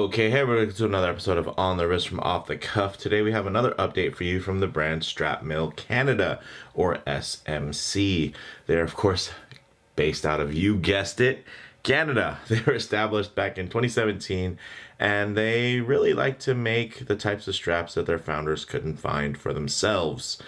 Okay, hey everybody, to another episode of On the Wrist from Off the Cuff. Today we have another update for you from the brand Strap Mill Canada, or sMc. They're, of course, based out of, you guessed it, Canada. They were established back in 2017, and they really like to make the types of straps that their founders couldn't find for themselves.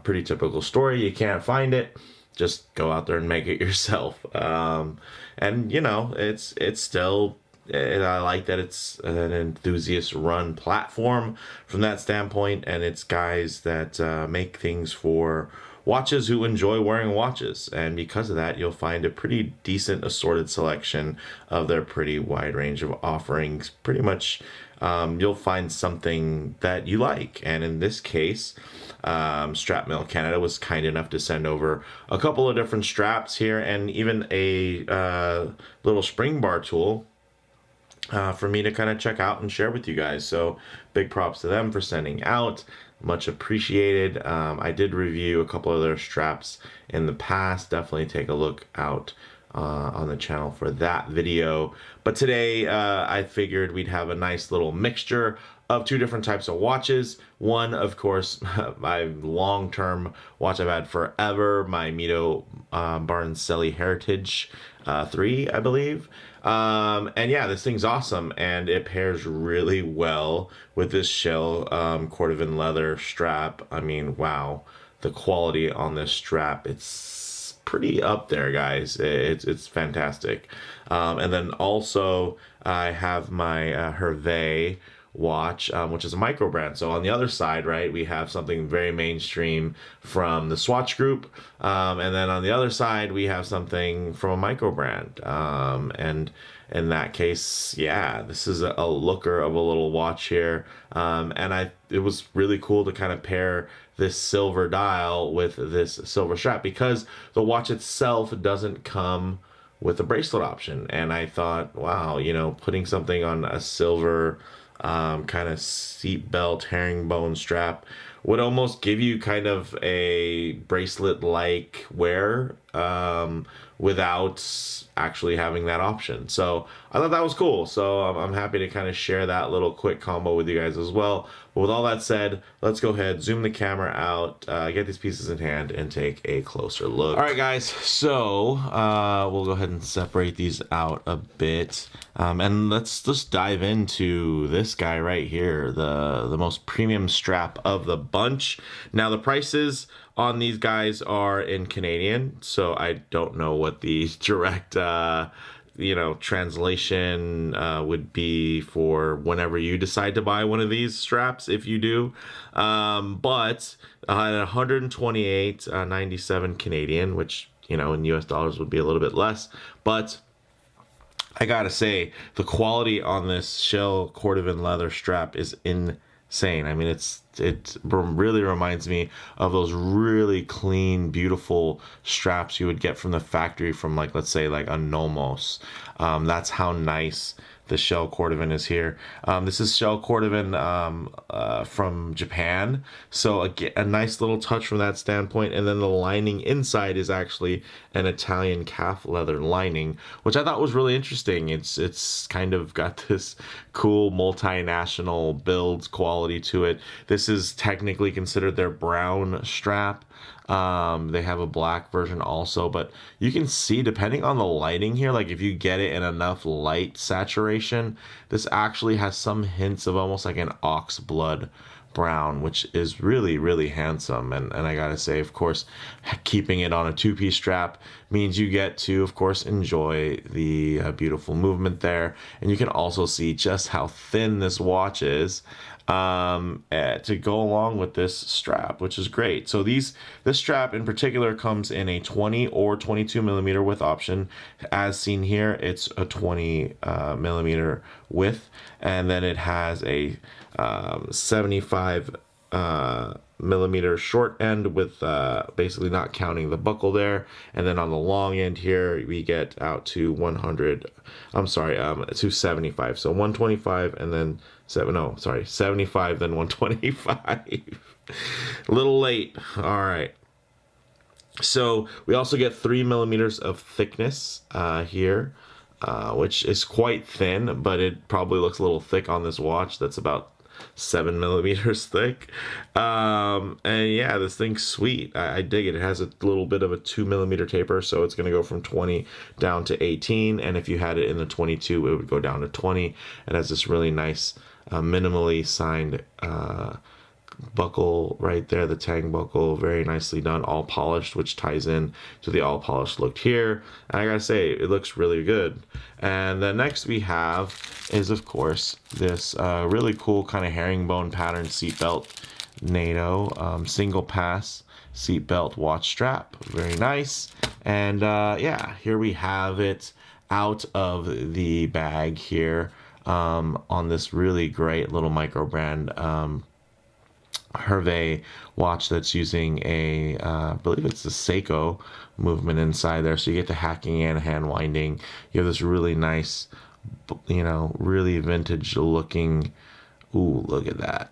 Pretty typical story. You can't find it, just go out there and make it yourself. And you know, it's still, and I like that it's an enthusiast run platform from that standpoint, and it's guys that make things for watches who enjoy wearing watches, and because of that you'll find a pretty decent assorted selection of their pretty wide range of offerings. Pretty much you'll find something that you like, and in this case Strap Mill Canada was kind enough to send over a couple of different straps here, and even a little spring bar tool for me to kind of check out and share with you guys. So big props to them for sending out, much appreciated. I did review a couple of their straps in the past. Definitely take a look out on the channel for that video. But today I figured we'd have a nice little mixture of two different types of watches. One, of course, my long-term watch I've had forever, my Mido Baroncelli Heritage 3, I believe. And yeah, this thing's awesome, and it pairs really well with this shell Cordovan Leather strap. I mean, wow, the quality on this strap, it's pretty up there, guys. It's fantastic. And then also I have my Hervé watch, which is a micro brand. So on the other side, right, we have something very mainstream from the Swatch Group, and then on the other side we have something from a micro brand, and in that case, yeah, this is a looker of a little watch here, and it was really cool to kind of pair this silver dial with this silver strap, because the watch itself doesn't come with a bracelet option, and I thought, wow, you know, putting something on a silver kind of Seatbelt herringbone strap would almost give you kind of a bracelet-like wear without actually having that option. So I thought that was cool. So I'm happy to kind of share that little quick combo with you guys as well. But with all that said, let's go ahead, zoom the camera out, get these pieces in hand, and take a closer look. All right, guys, so we'll go ahead and separate these out a bit. And let's just dive into this guy right here, the most premium strap of the bunch. Now, the prices on these guys are in Canadian, so I don't know what the direct translation would be for whenever you decide to buy one of these straps, if you do. But at 128.97 Canadian, which, you know, in US dollars would be a little bit less, but I gotta say, the quality on this shell Cordovan leather strap is insane. I mean, it really reminds me of those really clean, beautiful straps you would get from the factory from, like, let's say, like a Nomos. That's how nice the shell Cordovan is here. This is shell Cordovan from Japan, so a nice little touch from that standpoint. And then the lining inside is actually an Italian calf leather lining, which I thought was really interesting. It's kind of got this cool multinational build quality to it. This is technically considered their brown strap. They have a black version also, but you can see, depending on the lighting here, like if you get it in enough light saturation, this actually has some hints of almost like an ox blood brown, which is really, really handsome. And I gotta say, of course, keeping it on a two-piece strap means you get to, of course, enjoy the beautiful movement there. And you can also see just how thin this watch is to go along with this strap, which is great. So this strap in particular comes in a 20 or 22 millimeter width option. As seen here, it's a 20 millimeter width, and then it has a 75 millimeter short end with basically not counting the buckle there, and then on the long end here we get out to 275. So 125 and then 75 then 125. A little late. All right, so we also get 3 millimeters of thickness here which is quite thin, but it probably looks a little thick on this watch. That's about 7 millimeters thick. And yeah, this thing's sweet. I dig it. It has a little bit of a 2 millimeter taper, so it's going to go from 20 down to 18. And if you had it in the 22, it would go down to 20. It has this really nice, minimally signed buckle right there, the tang buckle, very nicely done, all polished, which ties in to the all polished look here. And I gotta say, it looks really good. And then next we have is, of course, this really cool kind of herringbone pattern seatbelt, NATO single pass seatbelt watch strap, very nice. And yeah, here we have it out of the bag here on this really great little micro brand Hervé watch that's using a, I believe it's the Seiko movement inside there. So you get the hacking and hand winding. You have this really nice, you know, really vintage looking. Ooh, look at that.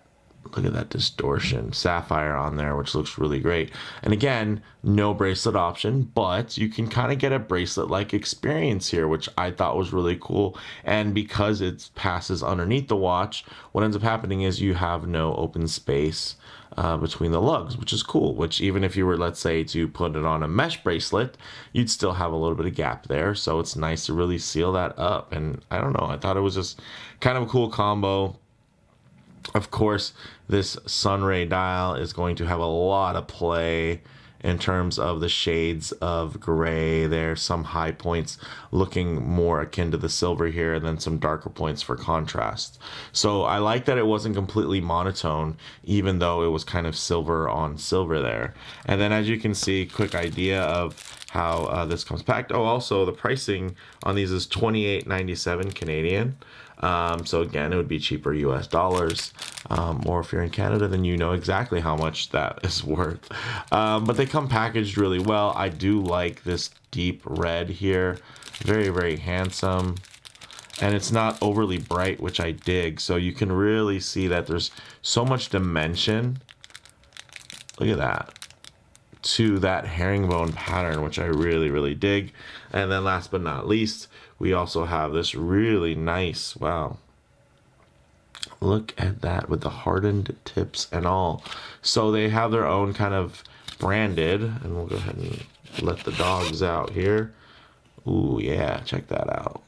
Look at that distortion. Sapphire on there, which looks really great. And again, no bracelet option, but you can kind of get a bracelet-like experience here, which I thought was really cool. And because it passes underneath the watch, what ends up happening is you have no open space between the lugs, which is cool. Which even if you were, let's say, to put it on a mesh bracelet, you'd still have a little bit of gap there. So it's nice to really seal that up. And I don't know, I thought it was just kind of a cool combo. Of course, this sunray dial is going to have a lot of play in terms of the shades of gray. There's some high points looking more akin to the silver here, and then some darker points for contrast. So I like that it wasn't completely monotone, even though it was kind of silver on silver there. And then as you can see, quick idea of how this comes packed. Oh, also the pricing on these is $28.97 Canadian. So again, it would be cheaper US dollars, or if you're in Canada, then you know exactly how much that is worth. But they come packaged really well. I do like this deep red here. Very, very handsome. And it's not overly bright, which I dig. So you can really see that there's so much dimension. Look at that. To that herringbone pattern, which I really, really dig. And then last but not least, we also have this really nice, wow, look at that with the hardened tips and all. So they have their own kind of branded, and we'll go ahead and let the dogs out here. Ooh, yeah, check that out.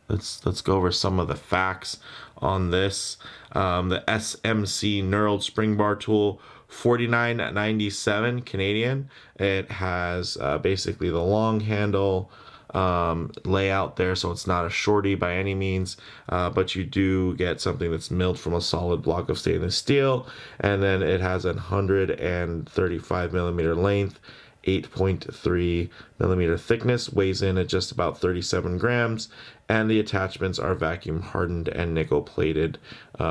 Let's go over some of the facts on this. The sMc Knurled Spring Bar tool, $49.97 Canadian. It has basically the long handle layout there, so it's not a shorty by any means, but you do get something that's milled from a solid block of stainless steel, and then it has a 135 millimeter length, 8.3 millimeter thickness, weighs in at just about 37 grams, and the attachments are vacuum hardened and nickel plated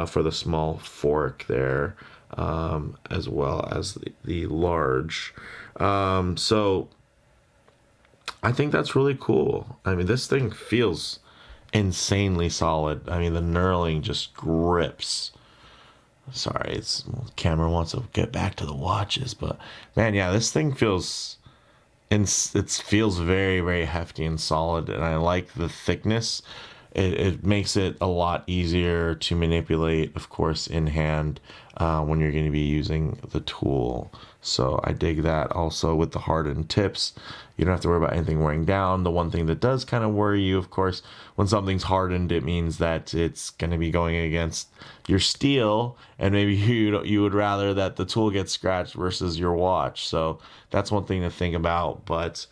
for the small fork there, as well as the large. So I think that's really cool. I mean, this thing feels insanely solid. I mean, the knurling just grips. Sorry, it's camera wants to get back to the watches, but man, yeah, this thing feels, it feels very, very hefty and solid, and I like the thickness. It makes it a lot easier to manipulate, of course, in hand when you're going to be using the tool. So I dig that. Also with the hardened tips, you don't have to worry about anything wearing down. The one thing that does kind of worry you, of course, when something's hardened, it means that it's going to be going against your steel, and maybe you would rather that the tool gets scratched versus your watch. So that's one thing to think about. But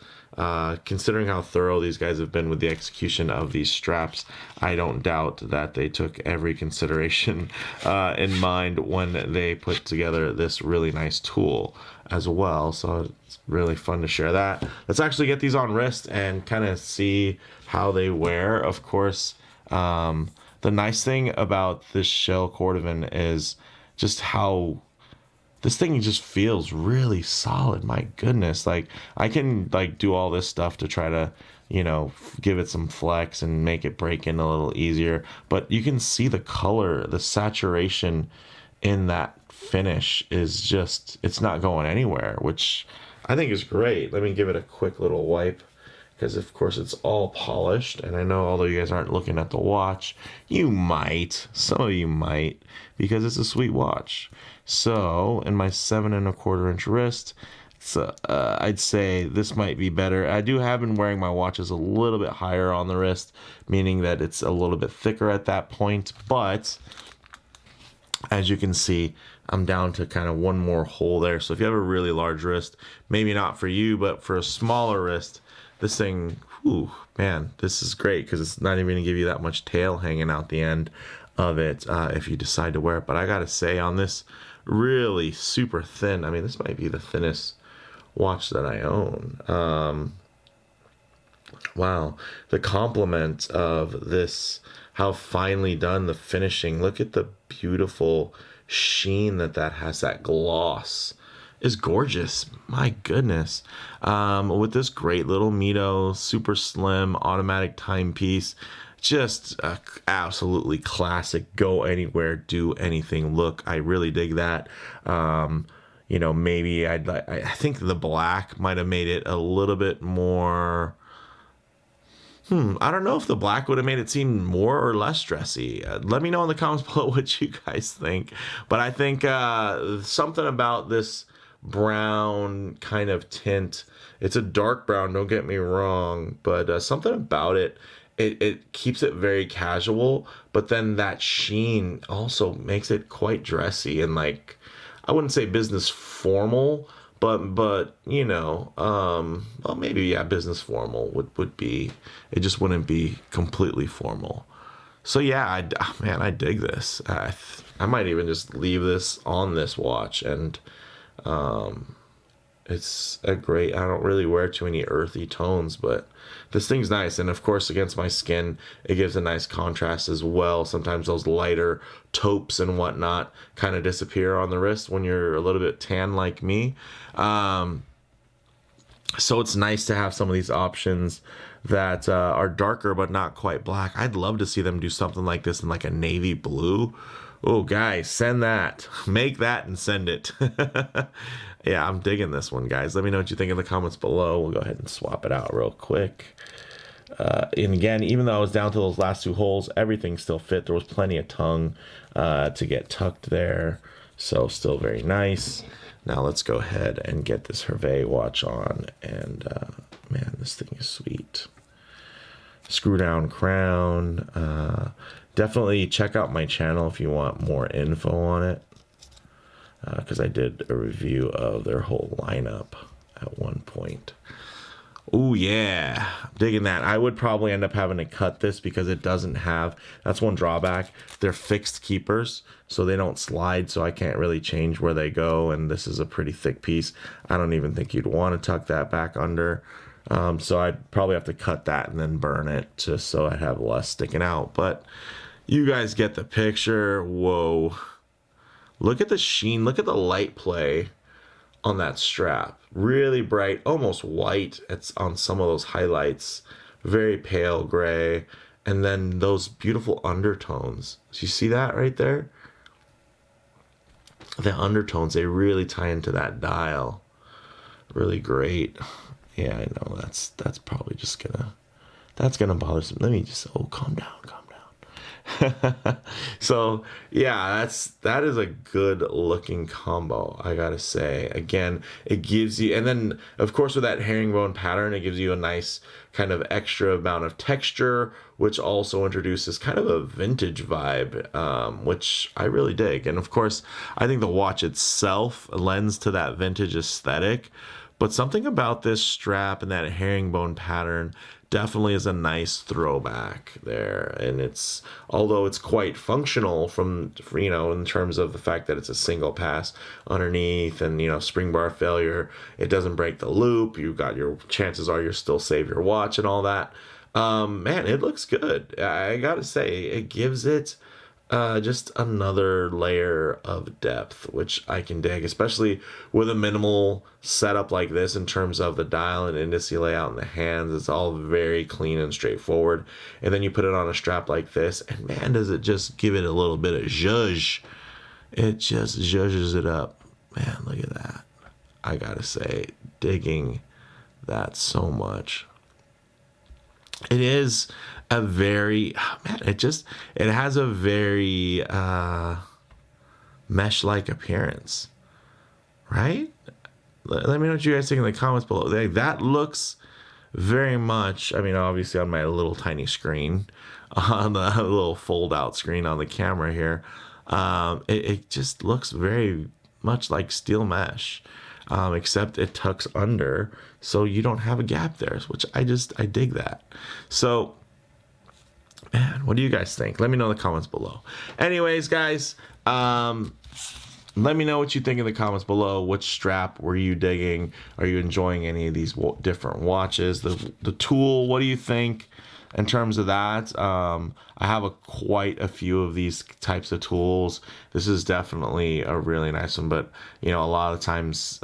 considering how thorough these guys have been with the execution of these straps, I don't doubt that they took every consideration in mind when they put together this really nice tool as well. So it's really fun to share that. Let's actually get these on wrist and kind of see how they wear. Of course, the nice thing about this shell Cordovan is just how this thing just feels really solid. My goodness, like I can like do all this stuff to try to, you know, give it some flex and make it break in a little easier, but you can see the color, the saturation in that finish is just, it's not going anywhere, which I think is great. Let me give it a quick little wipe because of course it's all polished. And I know, although you guys aren't looking at the watch, you might, some of you might, because it's a sweet watch. So in my 7¼ inch wrist, so I'd say this might be better. I have been wearing my watches a little bit higher on the wrist, meaning that it's a little bit thicker at that point. But as you can see, I'm down to kind of one more hole there. So if you have a really large wrist, maybe not for you, but for a smaller wrist, this thing, whew, man, this is great because it's not even going to give you that much tail hanging out the end of it if you decide to wear it. But I got to say, on this really super thin, I mean, this might be the thinnest watch that I own. Wow, the compliment of this, how finely done the finishing. Look at the beautiful sheen that has. That gloss is gorgeous. My goodness. With this great little Mido, super slim automatic timepiece, just absolutely classic. Go anywhere, do anything look. I really dig that. You know, maybe I think the black might have made it a little bit more. I don't know if the black would have made it seem more or less dressy. Let me know in the comments below what you guys think. But I think something about this brown kind of tint. It's a dark brown, don't get me wrong, but something about it. It keeps it very casual, but then that sheen also makes it quite dressy and, like, I wouldn't say business formal, but you know, well, maybe, yeah, business formal would be, it just wouldn't be completely formal. So yeah, man, I dig this. I might even just leave this on this watch, and it's a great, I don't really wear too many earthy tones, but this thing's nice. And of course, against my skin, it gives a nice contrast as well. Sometimes those lighter taupes and whatnot kind of disappear on the wrist when you're a little bit tan like me. So it's nice to have some of these options that are darker but not quite black. I'd love to see them do something like this in like a navy blue. Oh, guys, send that. Make that and send it. Yeah, I'm digging this one, guys. Let me know what you think in the comments below. We'll go ahead and swap it out real quick. And again, even though I was down to those last 2 holes, everything still fit. There was plenty of tongue to get tucked there. So still very nice. Now let's go ahead and get this Hervé watch on. And man, this thing is sweet. Screw down crown. Definitely check out my channel if you want more info on it, because I did a review of their whole lineup at one point. Oh yeah, digging that. I would probably end up having to cut this because it doesn't have, that's one drawback, they're fixed keepers, so they don't slide, so I can't really change where they go, and this is a pretty thick piece. I don't even think you'd want to tuck that back under. So I'd probably have to cut that and then burn it just so I'd have less sticking out. But you guys get the picture. Whoa. Look at the sheen. Look at the light play on that strap. Really bright, almost white. It's on some of those highlights. Very pale gray. And then those beautiful undertones. So you see that right there? The undertones, they really tie into that dial. Really great. Yeah, I know that's probably just gonna bother some. Let me just, oh, calm down. So yeah, that is a good looking combo, I gotta say. Again, it gives you, and then of course with that herringbone pattern, it gives you a nice kind of extra amount of texture, which also introduces kind of a vintage vibe, which I really dig. And of course, I think the watch itself lends to that vintage aesthetic. But something about this strap and that herringbone pattern definitely is a nice throwback there. And it's, although it's quite functional from, you know, in terms of the fact that it's a single pass underneath and, you know, spring bar failure, it doesn't break the loop. You got your, chances are you'll still save your watch and all that. Man, it looks good. I gotta say, it gives it just another layer of depth, which I can dig, especially with a minimal setup like this in terms of the dial and indice layout in the hands. It's all very clean and straightforward. And then you put it on a strap like this, and man, does it just give it a little bit of zhuzh. It just zhuzhes it up. Man, look at that. I gotta say, digging that so much. It is a very, man, it has a very mesh-like appearance, right? Let me know what you guys think in the comments below. That looks very much, I mean, obviously on my little tiny screen, on the little fold-out screen on the camera here, it just looks very much like steel mesh, except it tucks under, so you don't have a gap there, which I dig that. So, man, what do you guys think? Let me know in the comments below. Anyways, guys, let me know what you think in the comments below. Which strap were you digging? Are you enjoying any of these different watches? The tool, what do you think in terms of that? I have quite a few of these types of tools. This is definitely a really nice one, but you know, a lot of times,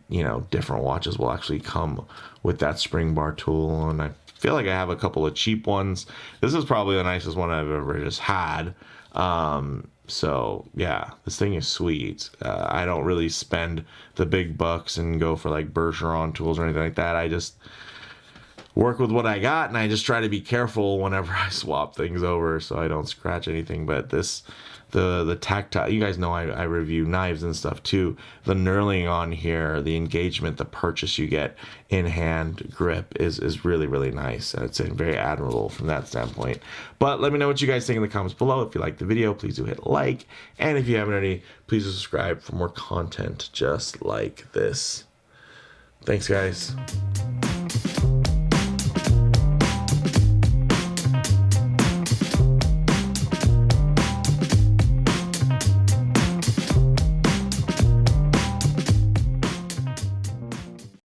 you know, different watches will actually come with that spring bar tool, and I feel like I have a couple of cheap ones. This is probably the nicest one I've ever just had. So yeah, this thing is sweet. I don't really spend the big bucks and go for like Bergeron tools or anything like that. I just work with what I got, and I just try to be careful whenever I swap things over so I don't scratch anything. But this, the tactile, you guys know I review knives and stuff too. The knurling on here, the engagement, the purchase you get in hand grip is really, really nice, and it's very admirable from that standpoint. But let me know what you guys think in the comments below. If you liked the video, please do hit like, and if you haven't already, please subscribe for more content just like this. Thanks, guys.